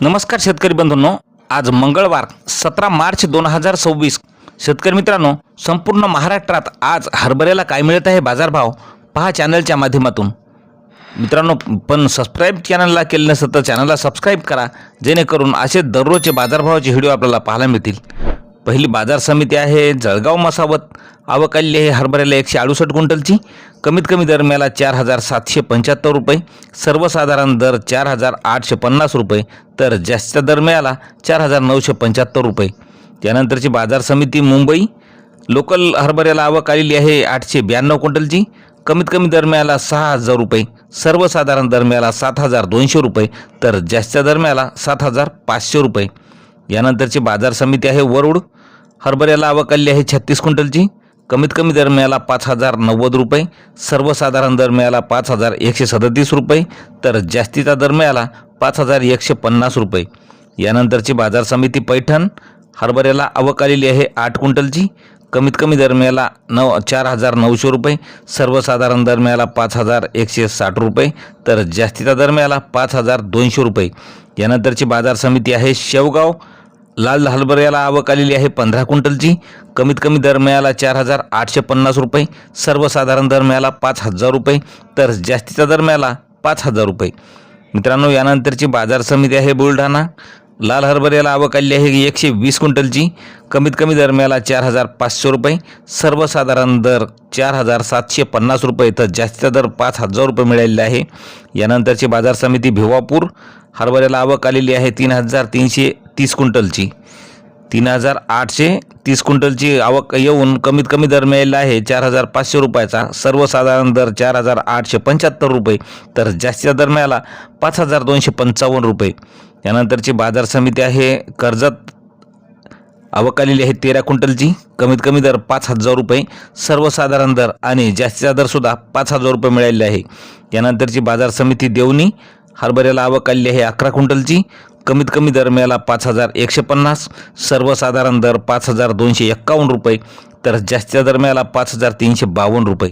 नमस्कार शेतकरी बंधूंनो, आज मंगळवार 17 मार्च 2026। शेतकरी मित्रांनो, संपूर्ण महाराष्ट्रात आज हरभऱ्याला काय मिळत आहे बाजारभाव पहा चॅनलच्या माध्यमातून। मित्रांनो, पण सबस्क्राइब चॅनलला केले नसेल तर चॅनलला सबस्क्राइब करा, जेणेकरून असे दररोजचे बाजारभावाचे व्हिडिओ आपल्याला पाहायला मिळतील। पहिली बाजार समिती आहे जळगाव मसावत। आवक आलेली आहे हरभऱ्याला 168 क्विंटलची। कमीत कमी दर मिळाला 4775 रुपये, सर्वसाधारण दर 4850 रुपये, तर जास्त दर मिळाला 4975 रुपये। त्यानंतरची बाजार समिती मुंबई। लोकल हरभऱ्याला आवक आलेली आहे 892 क्विंटलची। कमीत कमी दर मिळाला 6000 रुपये, सर्वसाधारण दर मिळाला 7200 रुपये, तर जास्त दर मिळाला 7500 रुपये। यानंतरची बाजार समिती आहे वरुड। हरभऱ्याला आवक आलेली आहे 36 क्विंटलची। कमीत कमी दर मिळाला 5090 रुपये, सर्वसाधारण दर मिळाला 5137 रुपये, तर जास्तीचा दर मिळाला 5150 रुपये। यानंतरची बाजार समिती पैठण। हरभऱ्याला आवक आलेली आहे 8 क्विंटलची। कमीत कमी दर मिळाला 4900 रुपये, सर्वसाधारण दर मिळाला 5160 रुपये, तर जास्तीचा दर मिळाला 5200 रुपये। यानंतरची बाजार समिती आहे शेवगाव। लाल हरभऱ्याला आवक आलेली आहे 15 क्विंटलची। कमीत कमी दर मिळाला 4850 रुपये, सर्वसाधारण दर मिळाला 5000 रुपये, तर जास्तीचा दर मिळाला 5000 रुपये। मित्रांनो, यानंतरची बाजार समिती आहे बुलढाणा। लाल हरभऱ्याला आवक आलेली आहे 120 क्विंटलची। कमीत कमी दर मिळाला 4500 रुपये, सर्वसाधारण दर 4750 रुपये, तर जास्तीचा दर 5000 रुपये मिळालेला आहे। यानंतरची बाजार समिती भिवापूर। हरभऱ्याला आवक आलेली आहे 3330 क्विंटलची। 3830 क्विंटलची आवक येऊन कमीत कमी दर मिळालेला आहे 4500 रुपयाचा, सर्वसाधारण दर 4875 रुपये, तर जास्तीचा दर मिळाला 5255 रुपये। यानंतरची बाजार समिती आहे कर्जत। आवक आलेली आहे 13 क्विंटलची। कमीत कमी दर 5000 रुपये, सर्वसाधारण दर आणि जास्तीचा दर सुद्धा 5000 रुपये मिळालेला आहे। यानंतरची बाजार समिती देवणी। हरभऱ्याला आवक आलेली आहे 11 क्विंटलची। कमीत कमी दर मिळाला 5150, सर्वसाधारण दर 5251 रुपये, तर जास्तीचा दर मिळाला 5352 रुपये।